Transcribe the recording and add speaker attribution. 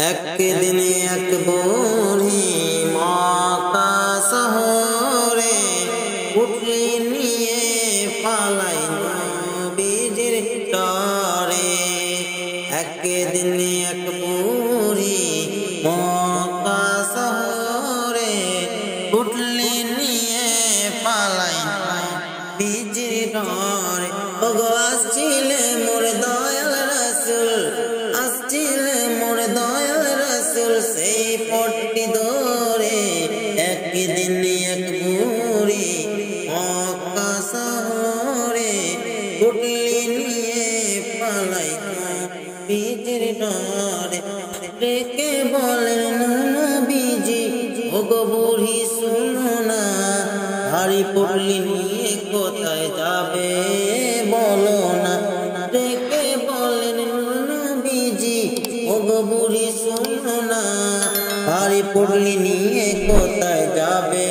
Speaker 1: একদিন এক বুড়ি মক্কা শহরে পুটলি নিয়ে পালাই নবীজির তরে। একদিন এক বুড়ি মক্কা শহরে পুটলি নিয়ে পালাই নবীজির তরে। ওগো আসছিলে মোর দয়াল রাসূল, আসছিলে মোর দয়াল রাসূল সেই পট্টি ধরে। একদিন এক বুড়ি মক্কা শহরে পুটলি নিয়ে পালাই নবীজির তরে। ডেকে বলেন নবীজি, ওগো বুড়ি শুনো না, ভারী পুটলি নিয়ে কোথায় যাবে বলো না। ডেকে বলেন নবীজি, ওগো বুড়ি শুনো না, ভারী পুটলি নিয়ে কোথায় যাবে